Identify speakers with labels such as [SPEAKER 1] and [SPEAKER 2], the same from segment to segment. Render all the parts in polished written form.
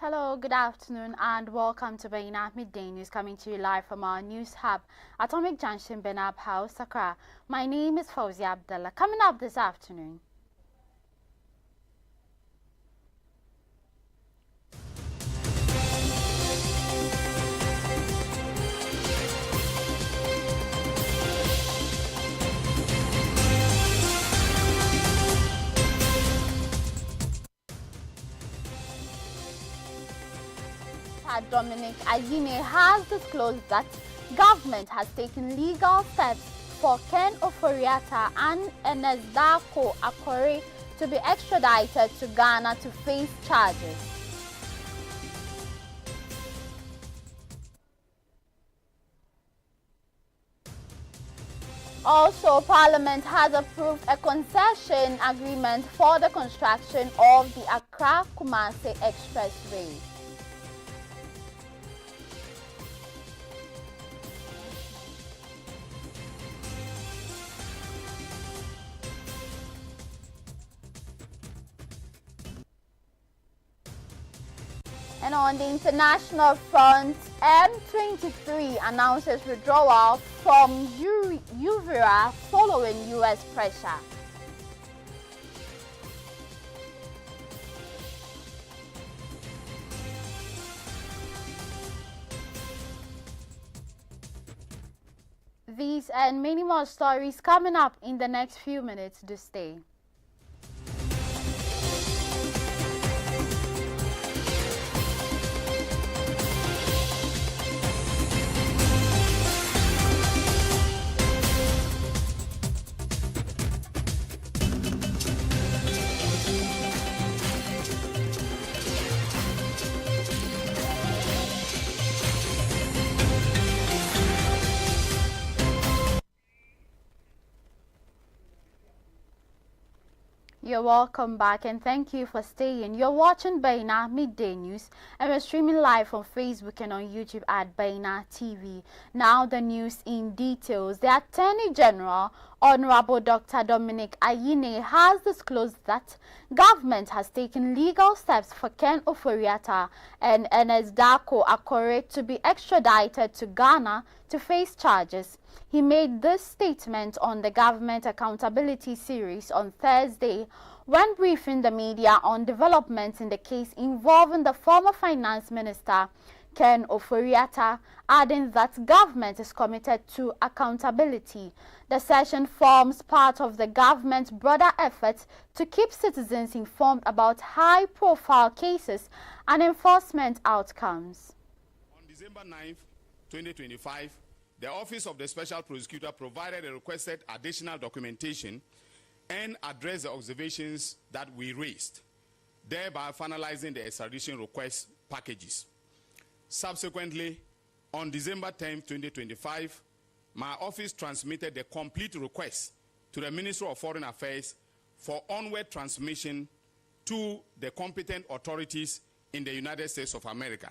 [SPEAKER 1] Hello, good afternoon, and welcome to Baina Midday News, coming to you live from our news hub, Atomic Junction, Benab House, Accra. My name is Fawzia Abdullah. Coming up this afternoon, Dominic Ayine has disclosed that government has taken legal steps for Ken Ofori-Atta and Ernest Darko Akore to be extradited to Ghana to face charges. Also, Parliament has approved a concession agreement for the construction of the Accra-Kumasi Expressway. And on the international front, M23 announces withdrawal from Uvira following U.S. pressure. These and many more stories coming up in the next few minutes. Do stay. You're welcome back and thank you for staying. You're watching Baina Midday News and we're streaming live on Facebook and on YouTube at Baina TV. Now the news in details. The Attorney General, Honorable Dr. Dominic Ayine, has disclosed that government has taken legal steps for Ken Ofori-Atta and Ernest Darko Akore to be extradited to Ghana to face charges. He made this statement on the Government Accountability Series on Thursday when briefing the media on developments in the case involving the former Finance Minister Ken Ofori-Atta, adding that government is committed to accountability. The session forms part of the government's broader efforts to keep citizens informed about high-profile cases and enforcement outcomes.
[SPEAKER 2] On December 9th, 2025, the Office of the Special Prosecutor provided a requested additional documentation and addressed the observations that we raised, thereby finalizing the extradition request packages. Subsequently, on December 10, 2025, my office transmitted the complete request to the Ministry of Foreign Affairs for onward transmission to the competent authorities in the United States of America.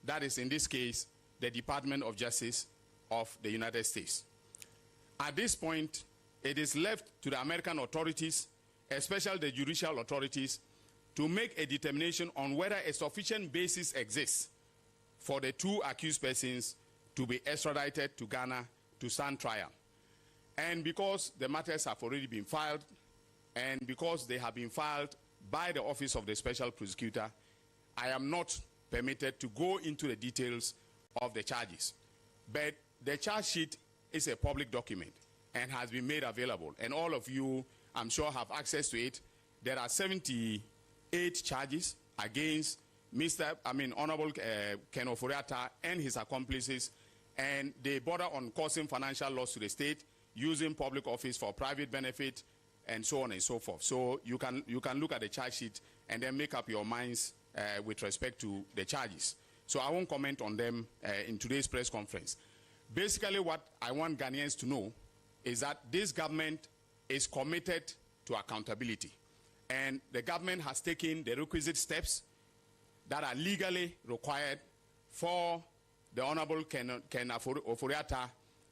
[SPEAKER 2] That is, in this case, the Department of Justice of the United States. At this point, it is left to the American authorities, especially the judicial authorities, to make a determination on whether a sufficient basis exists for the two accused persons to be extradited to Ghana to stand trial. And because the matters have already been filed, and because they have been filed by the Office of the Special Prosecutor, I am not permitted to go into the details of the charges. But the charge sheet is a public document and has been made available. And all of you, I'm sure, have access to it. There are 78 charges against Honorable Ken Ofori-Atta and his accomplices, and they border on causing financial loss to the state, using public office for private benefit, and so on and so forth. So you can look at the charge sheet and then make up your minds with respect to the charges. So I won't comment on them in today's press conference. Basically, what I want Ghanaians to know is that this government is committed to accountability. And the government has taken the requisite steps that are legally required for the Honorable Ken Ofori-Atta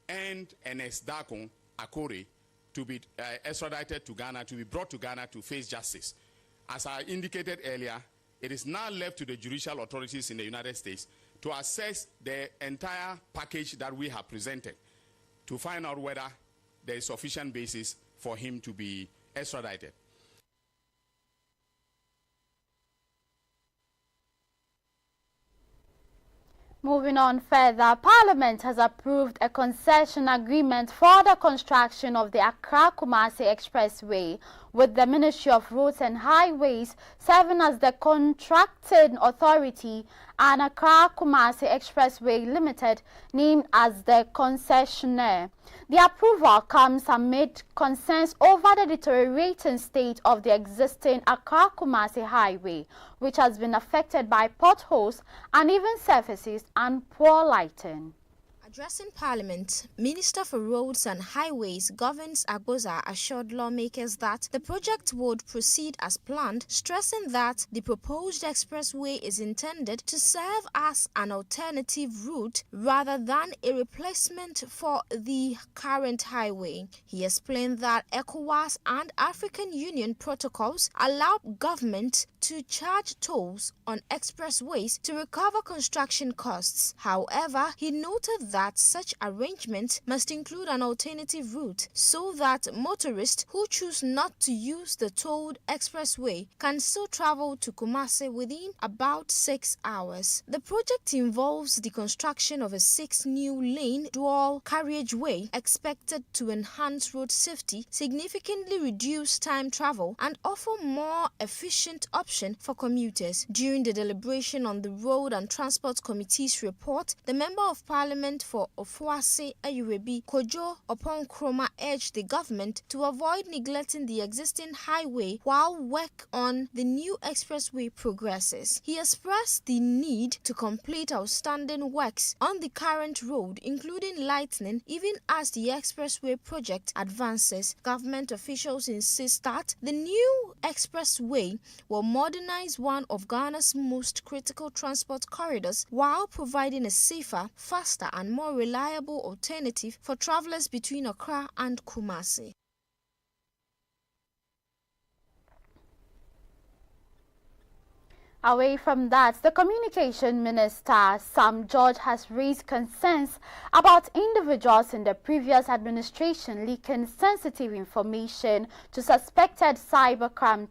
[SPEAKER 2] and Ernest Darko Akore to be extradited to Ghana, to be brought to Ghana to face justice. As I indicated earlier, it is now left to the judicial authorities in the United States to assess the entire package that we have presented to find out whether there is sufficient basis for him to be extradited.
[SPEAKER 1] Moving on further, Parliament has approved a concession agreement for the construction of the Accra-Kumasi Expressway, with the Ministry of Roads and Highways serving as the contracting authority and Accra-Kumasi Expressway Limited named as the concessionaire. The approval comes amid concerns over the deteriorating state of the existing Accra-Kumasi highway, which has been affected by potholes, uneven surfaces and poor lighting.
[SPEAKER 3] Addressing Parliament, Minister for Roads and Highways Governs Agboza assured lawmakers that the project would proceed as planned, stressing that the proposed expressway is intended to serve as an alternative route rather than a replacement for the current highway. He explained that ECOWAS and African Union protocols allow government to charge tolls on expressways to recover construction costs. However, he noted that such arrangement must include an alternative route so that motorists who choose not to use the tolled expressway can still travel to Kumasi within about 6 hours. The project involves the construction of a 6-new-lane dual carriageway expected to enhance road safety, significantly reduce time travel, and offer more efficient option for commuters. During the deliberation on the Road and Transport Committee's report, the Member of Parliament for Ofuase Ayurebi, Kojo Oponkroma, urged the government to avoid neglecting the existing highway while work on the new expressway progresses. He expressed the need to complete outstanding works on the current road, including lightening, even as the expressway project advances. Government officials insist that the new expressway will modernize one of Ghana's most critical transport corridors while providing a safer, faster and more reliable alternative for travelers between Accra and Kumasi.
[SPEAKER 1] Away from that, the Communication Minister, Sam George, has raised concerns about individuals in the previous administration leaking sensitive information to suspected cybercrime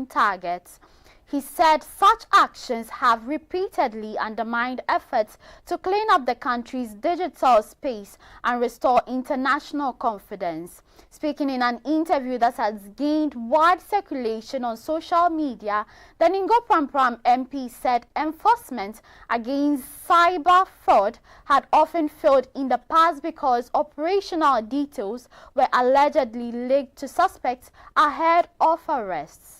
[SPEAKER 1] targets. He said such actions have repeatedly undermined efforts to clean up the country's digital space and restore international confidence. Speaking in an interview that has gained wide circulation on social media, the Ningo Prampram MP said enforcement against cyber fraud had often failed in the past because operational details were allegedly leaked to suspects ahead of arrests.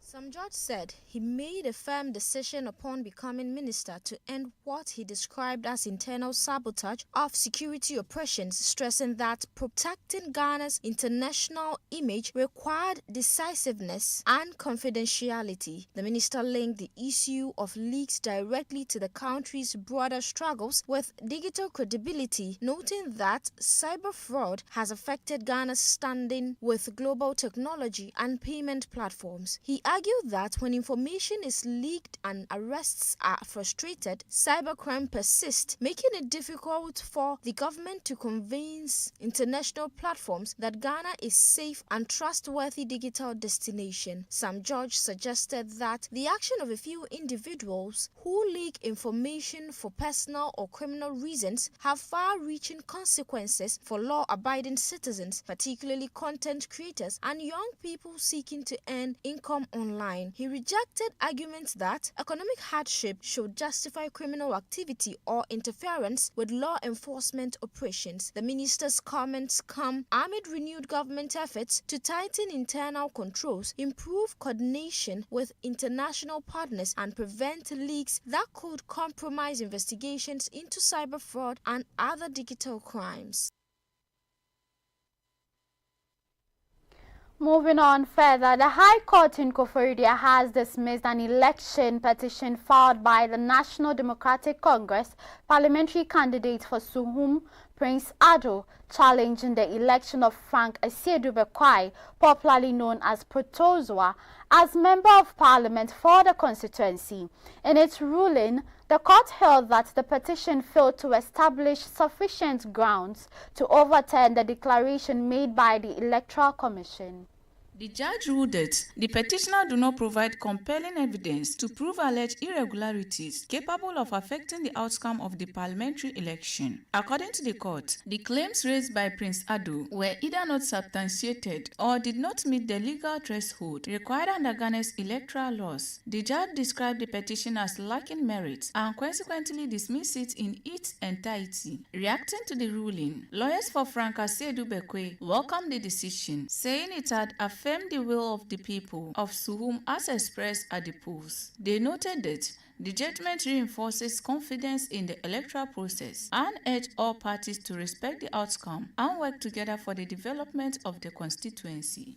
[SPEAKER 3] Sam George said he made a firm decision upon becoming minister to end what he described as internal sabotage of security operations, stressing that protecting Ghana's international image required decisiveness and confidentiality. The minister linked the issue of leaks directly to the country's broader struggles with digital credibility, noting that cyber fraud has affected Ghana's standing with global technology and payment platforms. He argued that when information is leaked and arrests are frustrated, cybercrime persists, making it difficult for the government to convince international platforms that Ghana is safe and trustworthy digital destination. Sam George suggested that the action of a few individuals who leak information for personal or criminal reasons have far-reaching consequences for law-abiding citizens, particularly content creators and young people seeking to earn income online. He rejected arguments that economic hardship should justify criminal activity or interference with law enforcement operations. The minister's comments come amid renewed government efforts to tighten internal controls, improve coordination with international partners, and prevent leaks that could compromise investigations into cyber fraud and other digital crimes.
[SPEAKER 1] Moving on further, the High Court in Koforidua has dismissed an election petition filed by the National Democratic Congress parliamentary candidate for Suhum Prince Ado challenging the election of Frank Asiedu Bekwai, popularly known as Protozoa, as Member of Parliament for the constituency. In its ruling, the court held that the petition failed to establish sufficient grounds to overturn the declaration made by the Electoral Commission.
[SPEAKER 4] The judge ruled that the petitioner do not provide compelling evidence to prove alleged irregularities capable of affecting the outcome of the parliamentary election. According to the court, the claims raised by Prince Ado were either not substantiated or did not meet the legal threshold required under Ghana's electoral laws. The judge described the petition as lacking merit and consequently dismissed it in its entirety. Reacting to the ruling, lawyers for Frank Asiedu Bekwai welcomed the decision, saying it had affected the will of the people of Suhum as expressed at the polls. They noted that the judgment reinforces confidence in the electoral process and urged all parties to respect the outcome and work together for the development of the constituency.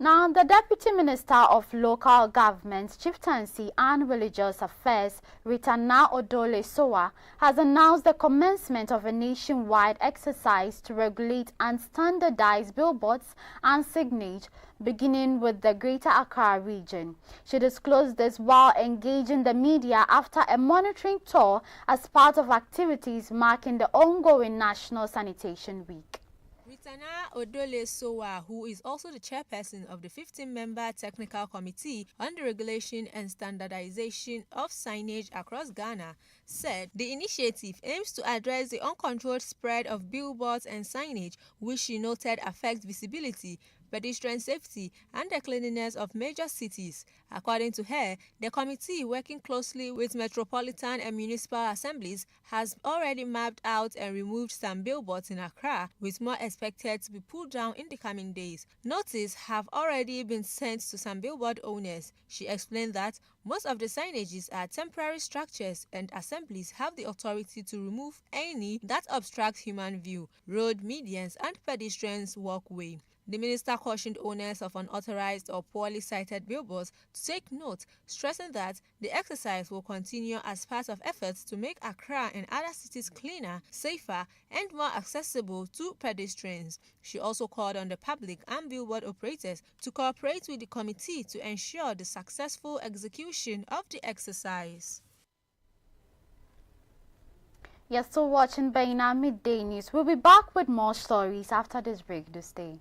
[SPEAKER 1] Now, the Deputy Minister of Local Government, Chieftaincy and Religious Affairs, Ritana Odole Sowa, has announced the commencement of a nationwide exercise to regulate and standardize billboards and signage, beginning with the Greater Accra region. She disclosed this while engaging the media after a monitoring tour as part of activities marking the ongoing National Sanitation Week.
[SPEAKER 3] Ritana Odole Sowa, who is also the chairperson of the 15-member Technical Committee on the Regulation and Standardization of Signage across Ghana, said the initiative aims to address the uncontrolled spread of billboards and signage, which she noted affects visibility, pedestrian safety, and the cleanliness of major cities. According to her, the committee, working closely with metropolitan and municipal assemblies, has already mapped out and removed some billboards in Accra, with more expected to be pulled down in the coming days. Notices have already been sent to some billboard owners. She explained that most of the signages are temporary structures and assemblies have the authority to remove any that obstruct human view, road medians, and pedestrians' walkway. The minister cautioned owners of unauthorized or poorly sited billboards to take note, stressing that the exercise will continue as part of efforts to make Accra and other cities cleaner, safer, and more accessible to pedestrians. She also called on the public and billboard operators to cooperate with the committee to ensure the successful execution of the exercise.
[SPEAKER 1] You're still watching Baina Midday News. We'll be back with more stories after this break. Do stay.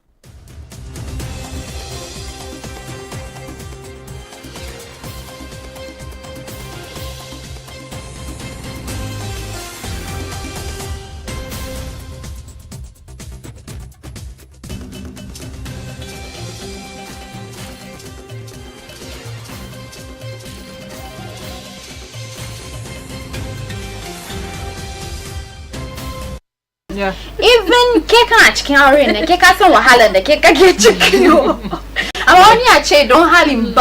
[SPEAKER 5] Yeah.
[SPEAKER 1] Even keka chicken arena, keka some wahala the keka get chicken. I want you to don't have him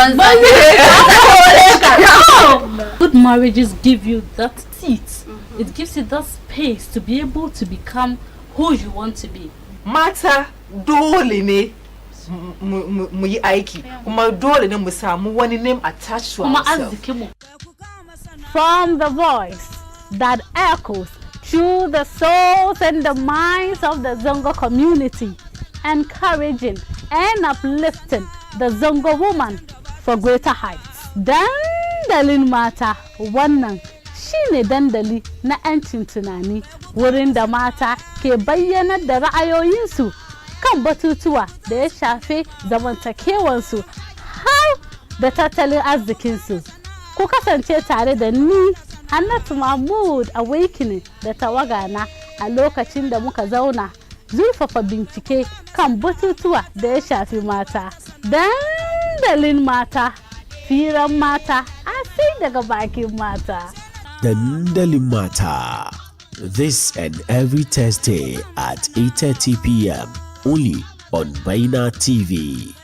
[SPEAKER 5] Good marriages give you that seat. It gives you that space to be able to become who you want to be.
[SPEAKER 6] Mata dole ne mu yi aiki kuma dole ne mu samu wani name attached to ourselves.
[SPEAKER 7] From the voice that echoes through the souls and the minds of the Zongo community, encouraging and uplifting the Zongo woman for greater heights. Dandalin mata wannan shine dandali na 'yancin tunani wurin da mata ke bayyanar da ra'ayoyinsu kan batutuwa da ya shafe zamantakewansu har da tattalin arzikinsu. Ku kasance tare da ni Hannatu Mahmud Awakening da tawagana a lokacin da muka zauna zurfafa bincike kan batutuwa da ya shafi mata. Dandalin mata, firan mata, sai daga bakin mata.
[SPEAKER 8] Dandalin mata. This and every Thursday at 8:30 p.m. only on Baina TV.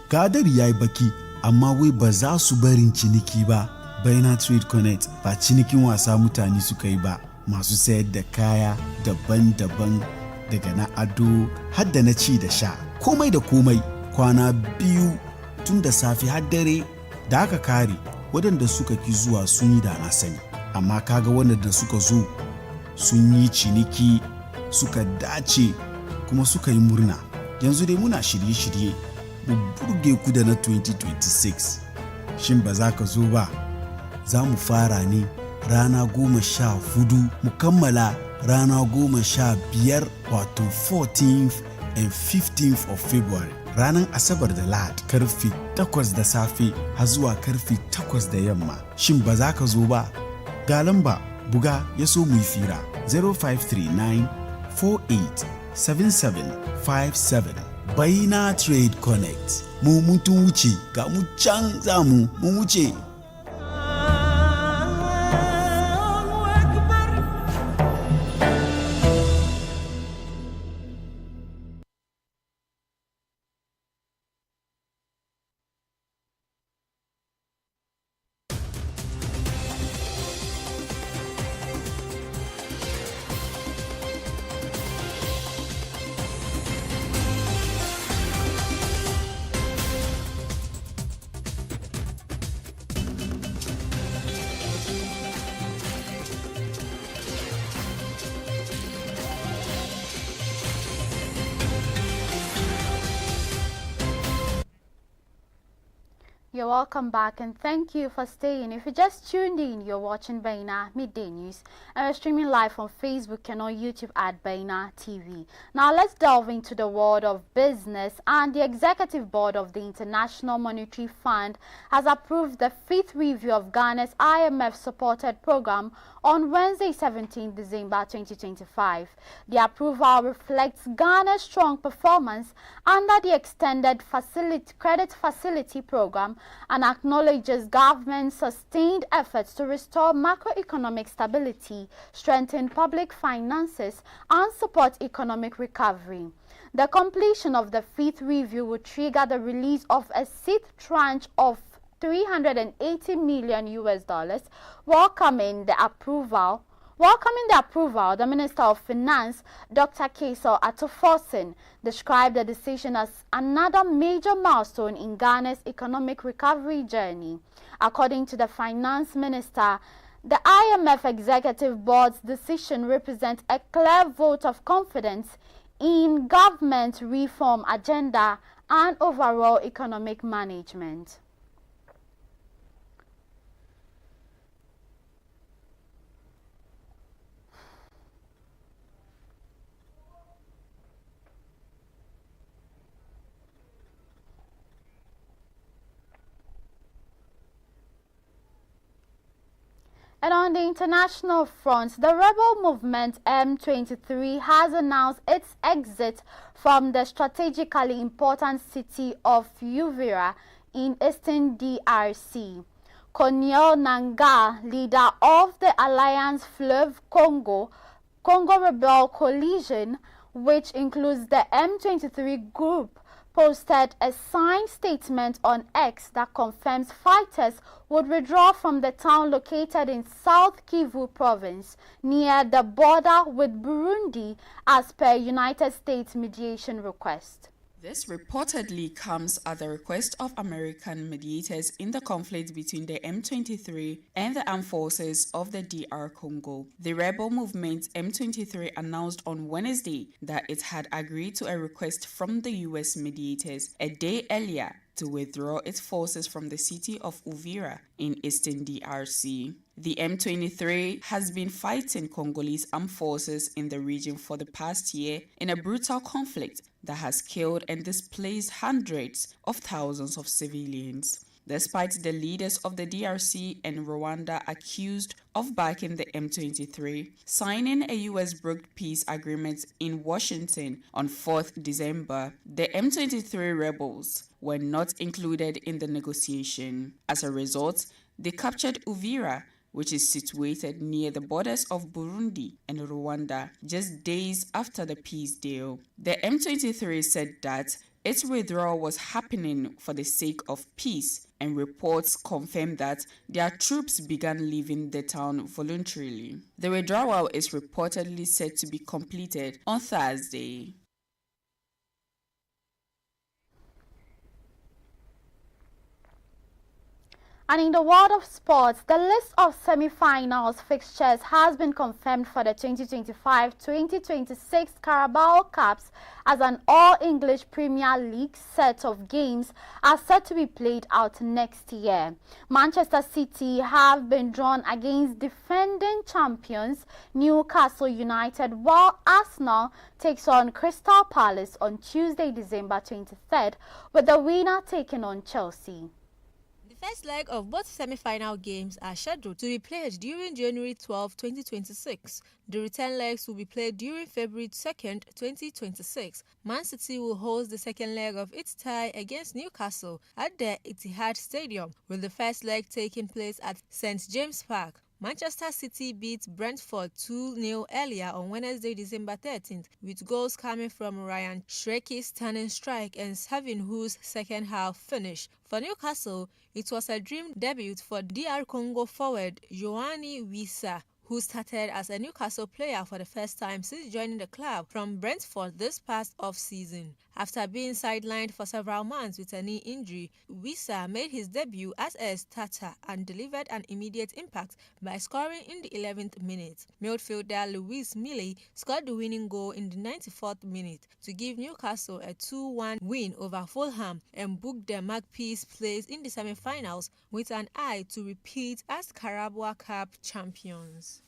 [SPEAKER 9] Kadari yayi baki amma wai ba za su barin ciniki ba. Baina Trade Connect ba cinikin wasa mutane suka yi ba. Masu sayar da kaya daban-daban daga na ado har da na ci da sha komai da komai kwana biyu tun da safe har dare da aka kare waɗanda suka ki zuwa sun yi da na sani amma kaga waɗanda suka zo sun yi ciniki suka dace kuma suka yi murna yanzu dai muna shirye-shirye mu burge ku da na 2026 shin ba za ka zo ba za mu fara ne rana 14 mu kammala rana 15 wato 14th and 15th of February ranar Asabar da Lahadi karfe 8 da safe har zuwa karfe 8 da yamma shin ba za ka zo ba ga lamba buga ya so mu yi fira 0539 48 7757 Baina Trade Connect mu mutum wuce ga mu can za mu wuce.
[SPEAKER 1] You're welcome back and thank you for staying. If you just tuned in, you're watching Baina Midday News and we're streaming live on Facebook and on YouTube at Baina TV. Now let's delve into the world of business, and the Executive Board of the International Monetary Fund has approved the 5th review of Ghana's IMF-supported program on Wednesday, 17 December 2025. The approval reflects Ghana's strong performance under the Extended Credit Facility program and acknowledges government's sustained efforts to restore macroeconomic stability, strengthen public finances, and support economic recovery. The completion of the 5th review will trigger the release of a 6th tranche of $380 million. Welcoming the approval, the Minister of Finance, Dr. Cassel Atuforsen, described the decision as another major milestone in Ghana's economic recovery journey. According to the Finance Minister, the IMF Executive Board's decision represents a clear vote of confidence in government reform agenda and overall economic management. And on the international front, the rebel movement M23 has announced its exit from the strategically important city of Uvira in eastern DRC. Corneille Nangaa, leader of the Alliance Fleuve Congo Rebel Coalition, which includes the M23 group, posted a signed statement on X that confirms fighters would withdraw from the town located in South Kivu province near the border with Burundi as per United States mediation request.
[SPEAKER 4] This reportedly comes at the request of American mediators in the conflict between the M23 and the armed forces of the DR Congo. The rebel movement M23 announced on Wednesday that it had agreed to a request from the US mediators a day earlier to withdraw its forces from the city of Uvira in eastern DRC. The M23 has been fighting Congolese armed forces in the region for the past year in a brutal conflict that has killed and displaced hundreds of thousands of civilians. Despite the leaders of the DRC and Rwanda accused of backing the M23, signing a US-brokered peace agreement in Washington on 4th December, the M23 rebels were not included in the negotiation. As a result, they captured Uvira, which is situated near the borders of Burundi and Rwanda, just days after the peace deal. The M23 said that its withdrawal was happening for the sake of peace, and reports confirmed that their troops began leaving the town voluntarily. The withdrawal is reportedly set to be completed on Thursday.
[SPEAKER 1] And in the world of sports, the list of semi-finals fixtures has been confirmed for the 2025-2026 Carabao Cups, as an all-English Premier League set of games are set to be played out next year. Manchester City have been drawn against defending champions Newcastle United, while Arsenal takes on Crystal Palace on Tuesday, December 23rd, with the winner taking on Chelsea.
[SPEAKER 10] The first leg of both semi-final games are scheduled to be played during January 12, 2026. The return legs will be played during February 2nd, 2026. Man City will host the second leg of its tie against Newcastle at the Etihad Stadium, with the first leg taking place at St James Park. Manchester City beat Brentford 2-0 earlier on Wednesday, December 13th, with goals coming from Ryan Shreki's stunning strike and Savinho's second-half finish. For Newcastle, it was a dream debut for DR Congo forward Yoani Wissa, who started as a Newcastle player for the first time since joining the club from Brentford this past off-season. After being sidelined for several months with a knee injury, Wissa made his debut as a starter and delivered an immediate impact by scoring in the 11th minute. Midfielder Louis Mille scored the winning goal in the 94th minute to give Newcastle a 2-1 win over Fulham and book the Magpies' place in the semi-finals with an eye to repeat as Carabao Cup champions.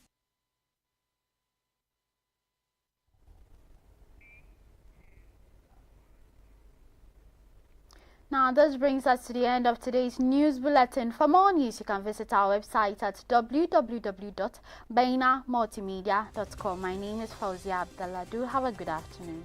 [SPEAKER 1] Now, this brings us to the end of today's news bulletin. For more news, you can visit our website at www.bainamultimedia.com. My name is Fauzia Abdallah. Do have a good afternoon.